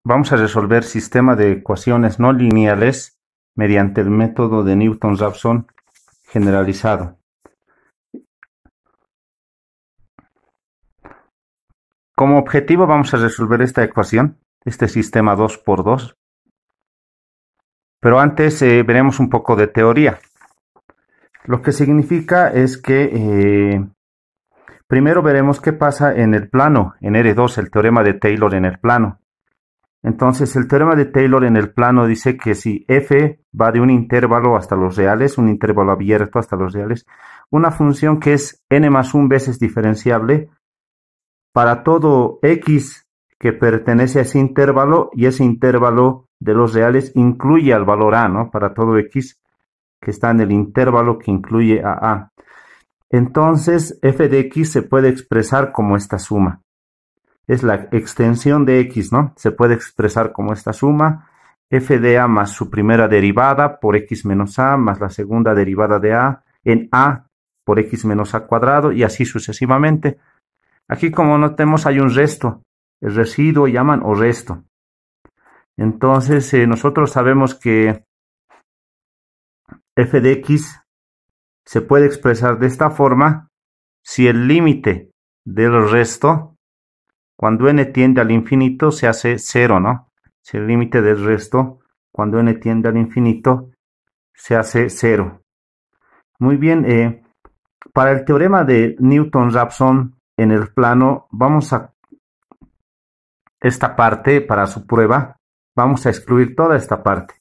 Vamos a resolver sistema de ecuaciones no lineales mediante el método de Newton-Raphson generalizado. Como objetivo vamos a resolver esta ecuación, este sistema 2 por 2. Pero antes veremos un poco de teoría. Lo que significa es que primero veremos qué pasa en el plano, en R2, el teorema de Taylor en el plano. Entonces, el teorema de Taylor en el plano dice que si f va de un intervalo hasta los reales, un intervalo abierto hasta los reales, una función que es n más 1 veces diferenciable para todo x que pertenece a ese intervalo, y ese intervalo de los reales incluye al valor a, ¿no? Para todo x que está en el intervalo que incluye a a. Entonces, f de x se puede expresar como esta suma. Es la extensión de x, ¿no? Se puede expresar como esta suma, f de a más su primera derivada por x menos a, más la segunda derivada de a, en a por x menos a cuadrado, y así sucesivamente. Aquí, como notemos, hay un resto. El residuo llaman o resto. Entonces, nosotros sabemos que f de x se puede expresar de esta forma si el límite del resto, cuando n tiende al infinito, se hace 0, ¿no? Si el límite del resto, cuando n tiende al infinito, se hace 0. Muy bien, para el teorema de Newton-Raphson en el plano, vamos a esta parte, para su prueba, vamos a excluir toda esta parte.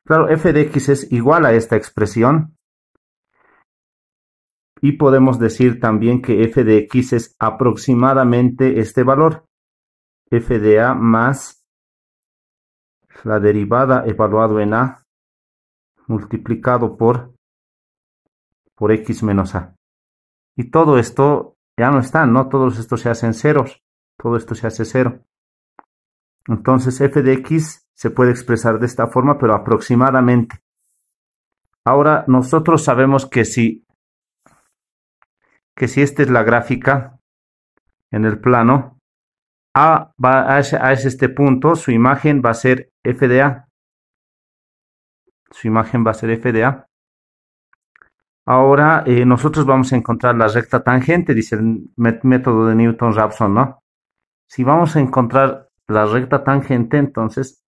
Claro, f de x es igual a esta expresión. Y podemos decir también que f de x es aproximadamente este valor, f de a más la derivada evaluado en a multiplicado por x menos a. Y todo esto ya no está, ¿no? Todos estos se hacen ceros, todo esto se hace 0. Entonces f de x se puede expresar de esta forma, pero aproximadamente. Ahora nosotros sabemos que si esta es la gráfica en el plano, a va a este punto, su imagen va a ser f de a. Su imagen va a ser f de a. Ahora nosotros vamos a encontrar la recta tangente, dice el método de Newton-Raphson, ¿no? Si vamos a encontrar la recta tangente, entonces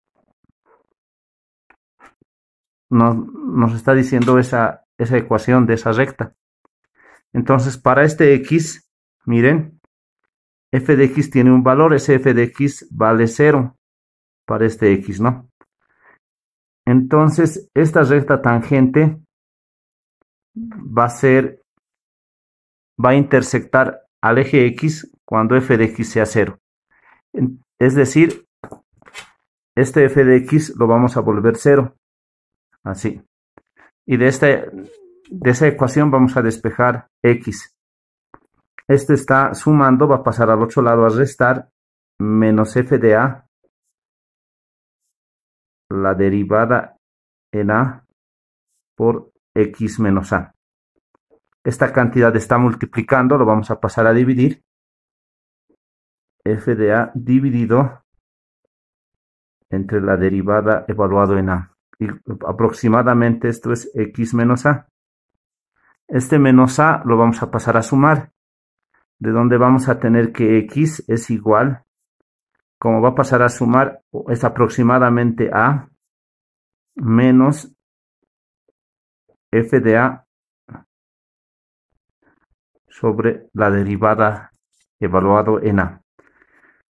nos está diciendo esa ecuación de esa recta. Entonces, para este x, miren, f de x tiene un valor, ese f de x vale 0 para este x, ¿no? Entonces, esta recta tangente va a intersectar al eje x cuando f de x sea 0. Es decir, este f de x lo vamos a volver 0. Así. Y de esa ecuación vamos a despejar x. Este está sumando, va a pasar al otro lado a restar, menos f de a, la derivada en a por x menos a. Esta cantidad está multiplicando, lo vamos a pasar a dividir. F de a dividido entre la derivada evaluado en a. Y aproximadamente esto es x menos a. Este menos a lo vamos a pasar a sumar, de donde vamos a tener que x es igual, como va a pasar a sumar, es aproximadamente a menos f de a sobre la derivada evaluado en a.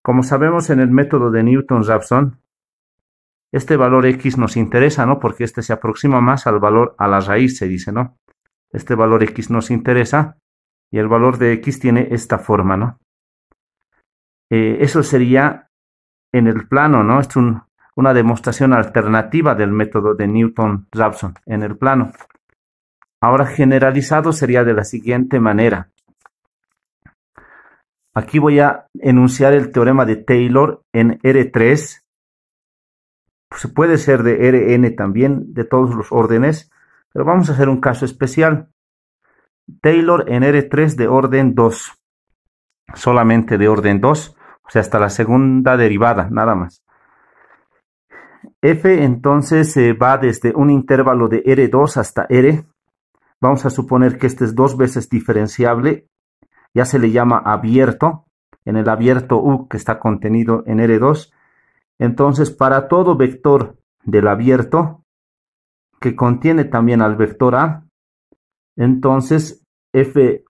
Como sabemos, en el método de Newton-Raphson, este valor x nos interesa, ¿no? Porque este se aproxima más al valor, a la raíz, se dice, ¿no? Este valor x nos interesa y el valor de x tiene esta forma, ¿no? Eso sería en el plano, ¿no? Es una demostración alternativa del método de Newton-Raphson en el plano. Ahora, generalizado sería de la siguiente manera. Aquí voy a enunciar el teorema de Taylor en R3. Se puede ser de Rn también, de todos los órdenes, pero vamos a hacer un caso especial. Taylor en R3 de orden 2, solamente de orden 2, o sea, hasta la segunda derivada, nada más. F entonces va desde un intervalo de R2 hasta R. Vamos a suponer que este es 2 veces diferenciable. Ya se le llama abierto. En el abierto U que está contenido en R2. Entonces, para todo vector del abierto que contiene también al vector A, entonces F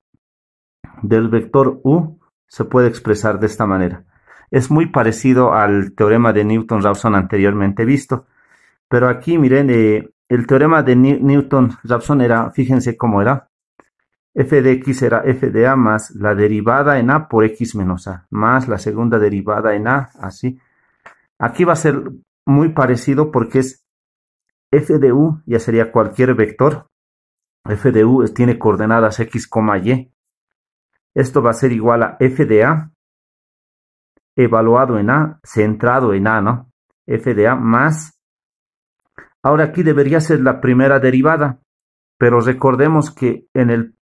del vector U se puede expresar de esta manera. Es muy parecido al teorema de Newton-Raphson anteriormente visto, pero aquí miren, el teorema de Newton-Raphson era, fíjense cómo era, f de x era f de a más la derivada en a por x menos a, más la segunda derivada en a, así. Aquí va a ser muy parecido porque es f de u, ya sería cualquier vector, f de u tiene coordenadas x, y. Esto va a ser igual a f de a evaluado en a, centrado en a, ¿no? F de a más. Ahora aquí debería ser la primera derivada, pero recordemos que en el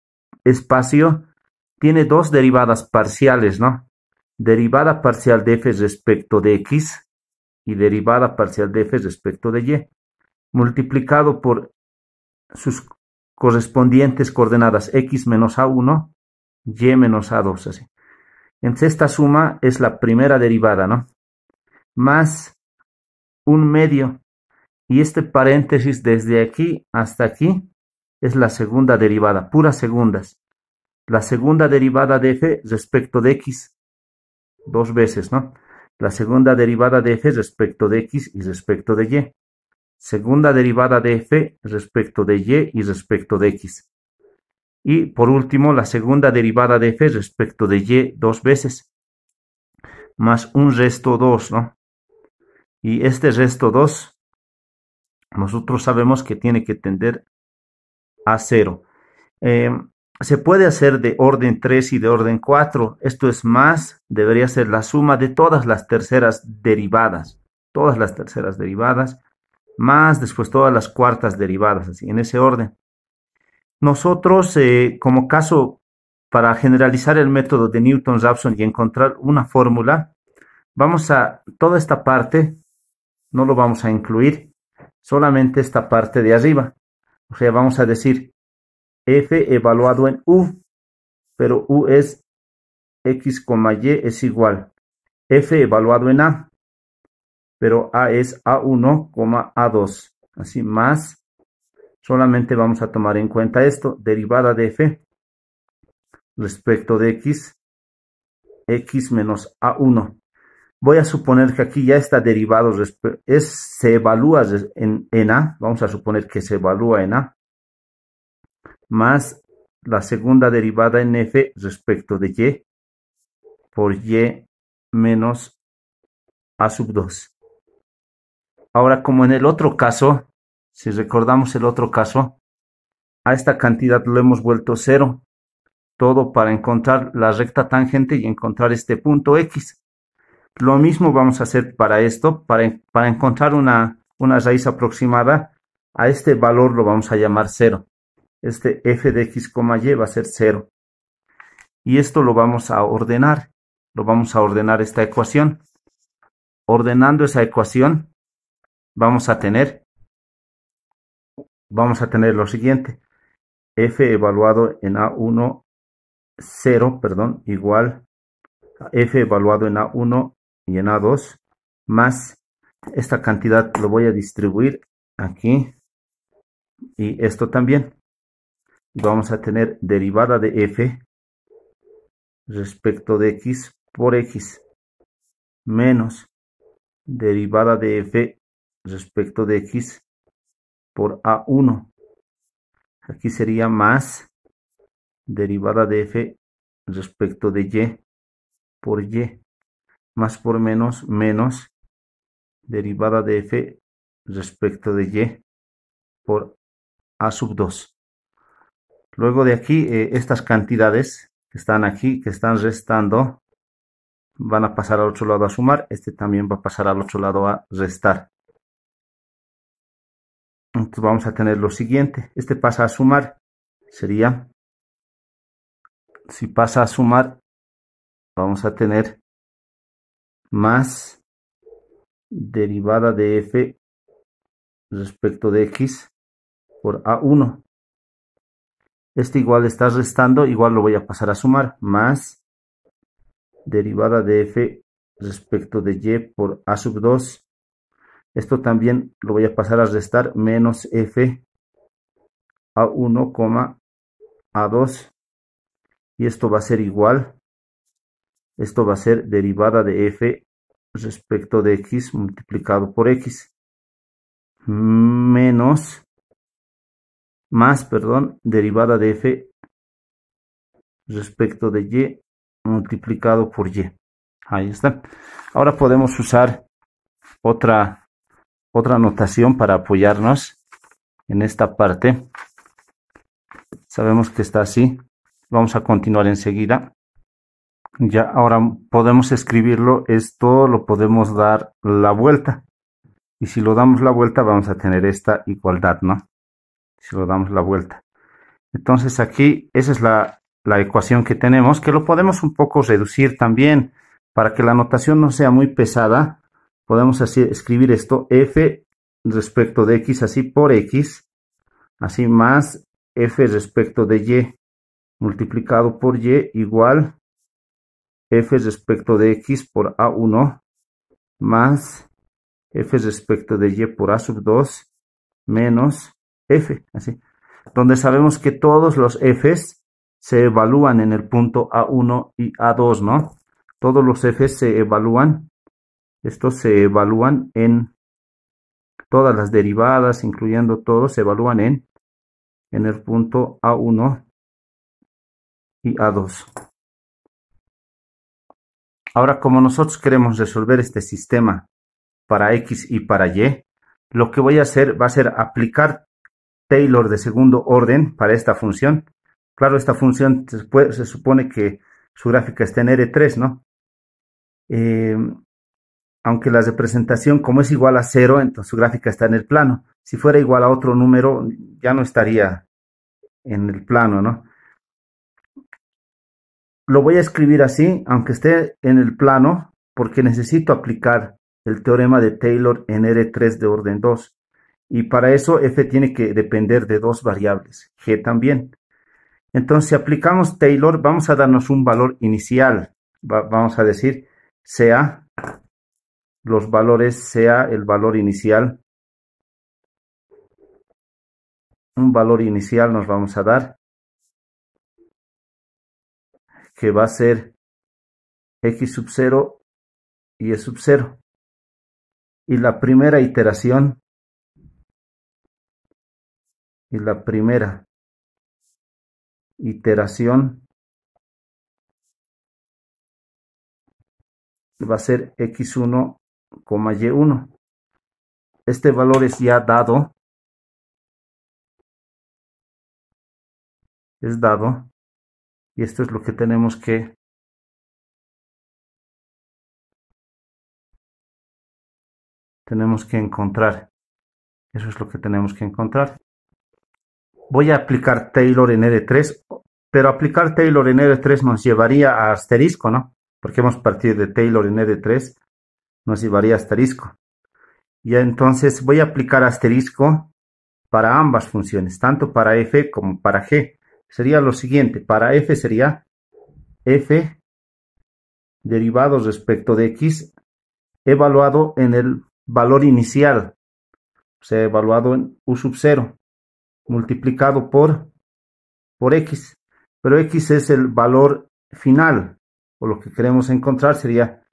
espacio tiene dos derivadas parciales, ¿no? Derivada parcial de f respecto de x y derivada parcial de f respecto de y, multiplicado por sus correspondientes coordenadas x menos a1, y menos a2, así. Entonces esta suma es la primera derivada, ¿no? Más un medio. Y este paréntesis desde aquí hasta aquí es la segunda derivada, puras segundas. La segunda derivada de f respecto de x, 2 veces, ¿no? La segunda derivada de f respecto de x y respecto de y. Segunda derivada de f respecto de y respecto de x. Y por último, la segunda derivada de f respecto de y 2 veces. Más un resto 2, ¿no? Y este resto 2, nosotros sabemos que tiene que tender a 0. Se puede hacer de orden 3 y de orden 4. Esto es más, debería ser la suma de todas las terceras derivadas. Todas las terceras derivadas, más después todas las cuartas derivadas, así, en ese orden. Nosotros, como caso, para generalizar el método de Newton-Raphson y encontrar una fórmula, vamos a, toda esta parte, no lo vamos a incluir, solamente esta parte de arriba. O sea, vamos a decir f evaluado en u, pero u es x, y es igual. F evaluado en a, pero a es a1, a2. Así más, solamente vamos a tomar en cuenta esto, derivada de f respecto de x menos a1. Voy a suponer que aquí ya está derivado, se evalúa en a, vamos a suponer que se evalúa en a, más la segunda derivada en f respecto de y por y menos a sub 2. Ahora, como en el otro caso, si recordamos el otro caso, a esta cantidad lo hemos vuelto 0. Todo para encontrar la recta tangente y encontrar este punto x. Lo mismo vamos a hacer para esto, para encontrar una raíz aproximada. A este valor lo vamos a llamar 0. Este f de x, y va a ser 0. Y esto lo vamos a ordenar. Lo vamos a ordenar esta ecuación. Ordenando esa ecuación, vamos a tener lo siguiente. F evaluado en A1, 0, perdón, igual a F evaluado en A1 y en A2, más esta cantidad lo voy a distribuir aquí y esto también. Vamos a tener derivada de F respecto de X por X menos derivada de F respecto de X por A1. Aquí sería más derivada de f respecto de y por y, más por menos, menos derivada de f respecto de y por a sub 2. Luego de aquí, estas cantidades que están aquí, que están restando, van a pasar al otro lado a sumar. Este también va a pasar al otro lado a restar. Entonces vamos a tener lo siguiente. Este pasa a sumar. Sería, si pasa a sumar, vamos a tener más derivada de f respecto de x por a1. Este igual está restando, igual lo voy a pasar a sumar, más derivada de f respecto de y por a sub 2. Esto también lo voy a pasar a restar, menos f a1, a2. Y esto va a ser igual. Esto va a ser derivada de f respecto de x multiplicado por x. Más, derivada de f respecto de y multiplicado por y. Ahí está. Ahora podemos usar otra notación para apoyarnos en esta parte. Sabemos que está así. Vamos a continuar enseguida. Ya ahora podemos escribirlo. Esto lo podemos dar la vuelta. Y si lo damos la vuelta vamos a tener esta igualdad, ¿no? Si lo damos la vuelta. Entonces aquí esa es la ecuación que tenemos, que lo podemos un poco reducir también para que la notación no sea muy pesada. Podemos así escribir esto, f respecto de x así por x, así más f respecto de y multiplicado por y igual f respecto de x por a1 más f respecto de y por a sub 2 menos f, así. Donde sabemos que todos los f's se evalúan en el punto A1 y A2, ¿no? Todos los f's se evalúan, estos se evalúan en todas las derivadas, incluyendo todo, se evalúan en el punto A1 y A2. Ahora, como nosotros queremos resolver este sistema para X y para Y, lo que voy a hacer va a ser aplicar Taylor de segundo orden para esta función. Claro, esta función se supone que su gráfica está en R3, ¿no? Aunque la representación, como es igual a 0, entonces su gráfica está en el plano. Si fuera igual a otro número, ya no estaría en el plano, ¿no? Lo voy a escribir así, aunque esté en el plano, porque necesito aplicar el teorema de Taylor en R3 de orden 2. Y para eso f tiene que depender de dos variables, g también. Entonces, si aplicamos Taylor, vamos a darnos un valor inicial. Vamos a decir, sea, los valores, sea el valor inicial. Un valor inicial nos vamos a dar, que va a ser x sub 0 y y sub 0. Y la primera iteración, va a ser x1, y1. Este valor es ya dado. Es dado. Y esto es lo que tenemos que encontrar. Eso es lo que tenemos que encontrar. Voy a aplicar Taylor en R3, pero aplicar Taylor en R3 nos llevaría a asterisco, ¿no? Porque hemos partido de Taylor en R3, nos llevaría a asterisco. Y entonces voy a aplicar asterisco para ambas funciones, tanto para f como para g. Sería lo siguiente, para f sería f derivado respecto de x evaluado en el valor inicial, o sea, evaluado en u sub 0, multiplicado por x. Pero x es el valor final, o lo que queremos encontrar sería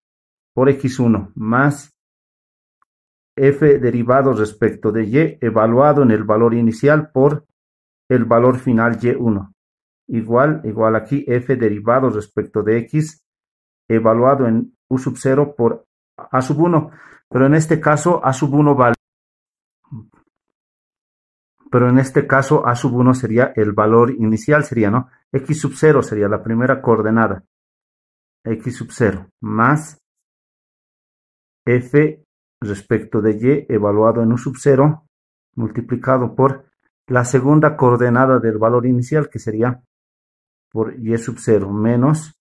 por x1 más f derivado respecto de y evaluado en el valor inicial por el valor final y1. Igual aquí f derivado respecto de x evaluado en u sub 0 por a sub 1. Pero en este caso a sub 1 vale. Pero en este caso a sub 1 sería el valor inicial, sería, ¿no? X sub 0 sería la primera coordenada. X sub 0 más f respecto de y evaluado en u sub 0 multiplicado por la segunda coordenada del valor inicial, que sería por y sub 0 menos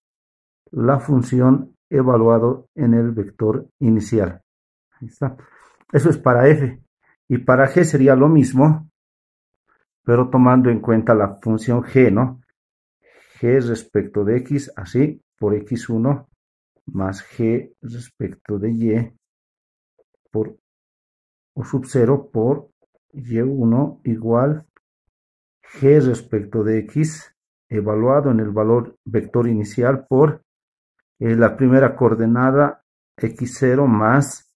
la función evaluado en el vector inicial. Ahí está. Eso es para f. Y para g sería lo mismo, pero tomando en cuenta la función g, ¿no? G respecto de x, así, por x1, más g respecto de y, por u sub 0 por y1 igual g respecto de x, evaluado en el valor vector inicial por la primera coordenada x0 más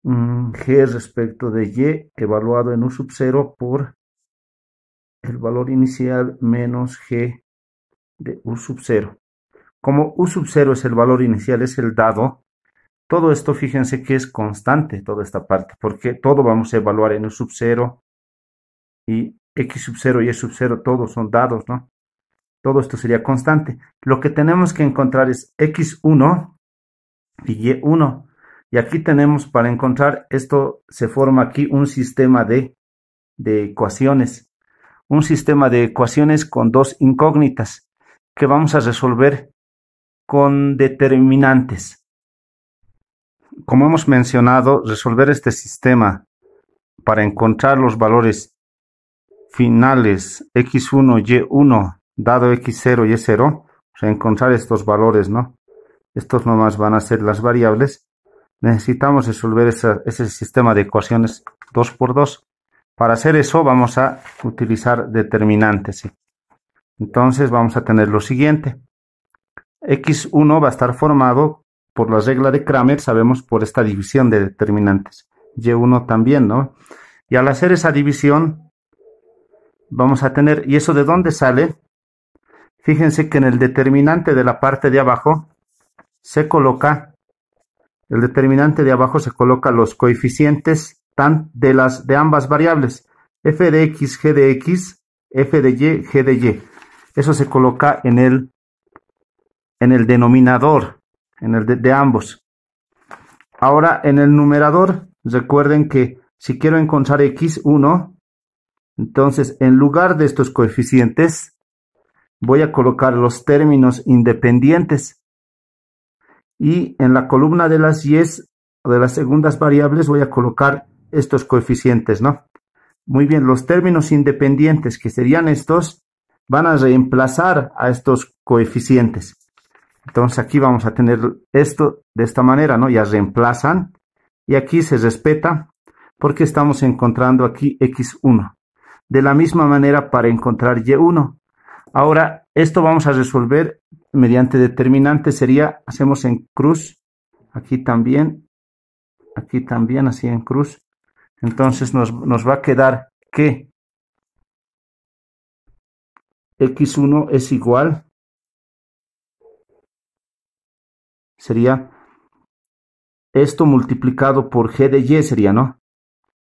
g respecto de y, evaluado en u sub 0 por el valor inicial menos g de u sub 0. Como u sub 0 es el valor inicial, es el dado, todo esto fíjense que es constante, toda esta parte, porque todo vamos a evaluar en u sub 0 y x sub 0 y y sub 0, todos son dados, ¿no? Todo esto sería constante. Lo que tenemos que encontrar es x1 y y1. Y aquí tenemos, para encontrar esto, se forma aquí un sistema de ecuaciones. Un sistema de ecuaciones con dos incógnitas que vamos a resolver con determinantes. Como hemos mencionado, resolver este sistema para encontrar los valores finales x1, y1, dado x0 y y0, o sea, encontrar estos valores, ¿no? Estos nomás van a ser las variables. Necesitamos resolver ese sistema de ecuaciones 2 por 2. Para hacer eso vamos a utilizar determinantes, ¿sí? Entonces vamos a tener lo siguiente. x1 va a estar formado por la regla de Kramer, sabemos por esta división de determinantes. y1 también, ¿no? Y al hacer esa división vamos a tener, ¿y eso de dónde sale? Fíjense que en el determinante de la parte de abajo se coloca, el determinante de abajo se coloca los coeficientes de ambas variables, f de x, g de x, f de y, g de y. Eso se coloca en el denominador, en el de ambos. Ahora en el numerador, recuerden que si quiero encontrar x1, entonces en lugar de estos coeficientes voy a colocar los términos independientes. Y en la columna de las y's o de las segundas variables voy a colocar estos coeficientes, ¿no? Muy bien, los términos independientes, que serían estos, van a reemplazar a estos coeficientes. Entonces aquí vamos a tener esto de esta manera, ¿no? Ya reemplazan y aquí se respeta porque estamos encontrando aquí x1. De la misma manera para encontrar y1. Ahora, esto vamos a resolver mediante determinante, sería, hacemos en cruz, aquí también, así en cruz. Entonces nos va a quedar que x1 es igual, sería esto multiplicado por g de y, sería, ¿no?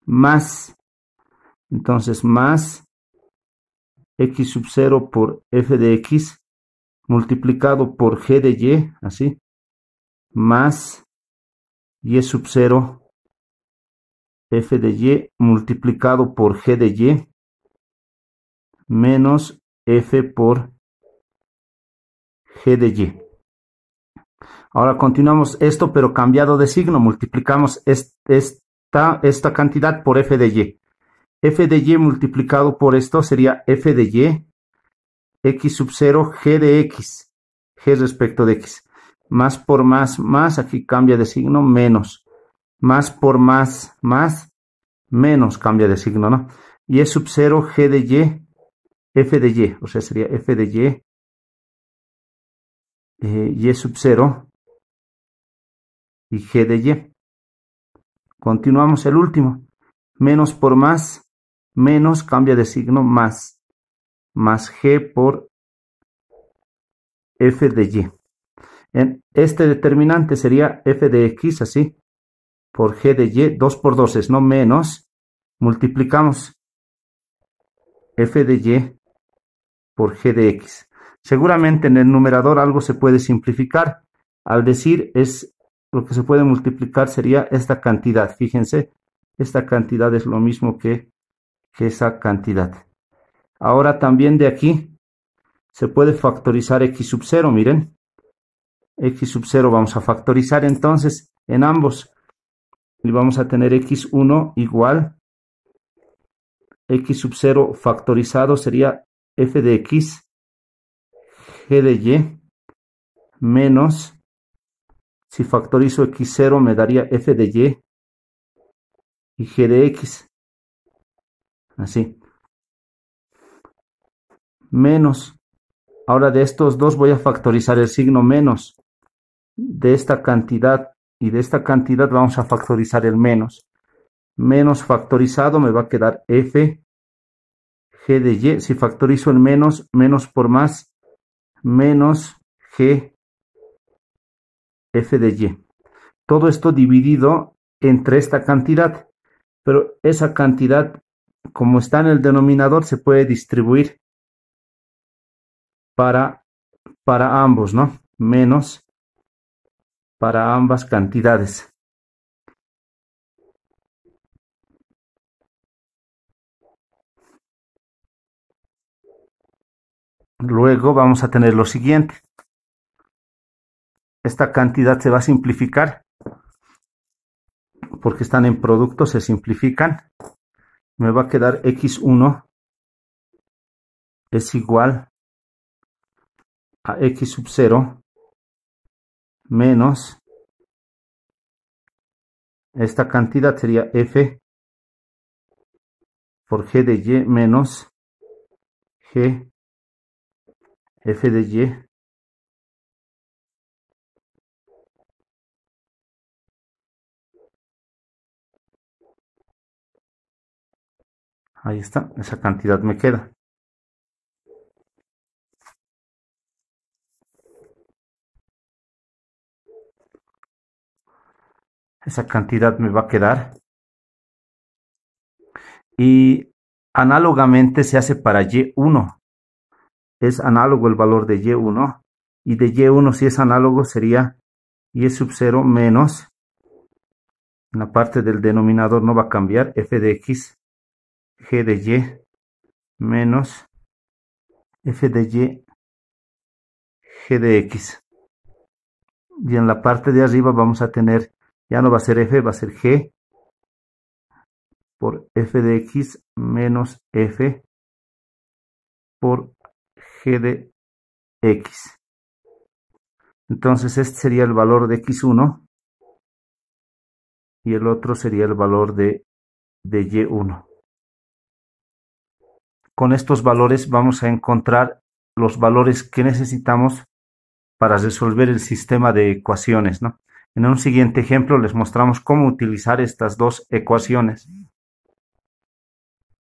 Más, entonces más x sub 0 por f de x multiplicado por g de y, así, más y sub 0 f de y multiplicado por g de y menos f por g de y. Ahora continuamos esto, pero cambiado de signo. Multiplicamos esta cantidad por f de y. F de y multiplicado por esto sería f de y, x sub 0, g de x, g respecto de x. Más por más, aquí cambia de signo, menos. Más por más, menos cambia de signo, ¿no? Y sub 0, g de y, f de y, o sea, sería f de y sub 0 y g de y. Continuamos el último. Menos por más, menos cambia de signo, más g por f de y. En este determinante sería f de x, así, por g de y, 2 por 2 es, no menos, multiplicamos f de y por g de x. Seguramente en el numerador algo se puede simplificar. Al decir lo que se puede multiplicar sería esta cantidad. Fíjense, esta cantidad es lo mismo que esa cantidad. Ahora también de aquí se puede factorizar x sub 0, miren. X sub 0 vamos a factorizar entonces en ambos. Y vamos a tener x1 igual x sub 0 factorizado sería f de x, g de y, menos, si factorizo x0 me daría f de y g de x. Así. Menos. Ahora de estos dos voy a factorizar el signo menos. De esta cantidad y de esta cantidad vamos a factorizar el menos. Menos factorizado me va a quedar f g de y. Si factorizo el menos, menos por más, menos g f de y. Todo esto dividido entre esta cantidad. Pero esa cantidad, como está en el denominador, se puede distribuir para ambos, ¿no? Menos para ambas cantidades. Luego vamos a tener lo siguiente. Esta cantidad se va a simplificar porque están en producto, se simplifican. Me va a quedar x1 es igual a x sub 0 menos esta cantidad sería f por g de y menos g f de y ahí está, esa cantidad me queda. Esa cantidad me va a quedar. Y análogamente se hace para y1. Es análogo el valor de y1. Y de y1 si es análogo sería y sub 0 menos, en la parte del denominador no va a cambiar, f de x, g de y, menos f de y, g de x. Y en la parte de arriba vamos a tener, ya no va a ser f, va a ser g, por f de x menos f por g de x. Entonces este sería el valor de x1 y el otro sería el valor de y1. Con estos valores vamos a encontrar los valores que necesitamos para resolver el sistema de ecuaciones, ¿no? En un siguiente ejemplo les mostramos cómo utilizar estas dos ecuaciones.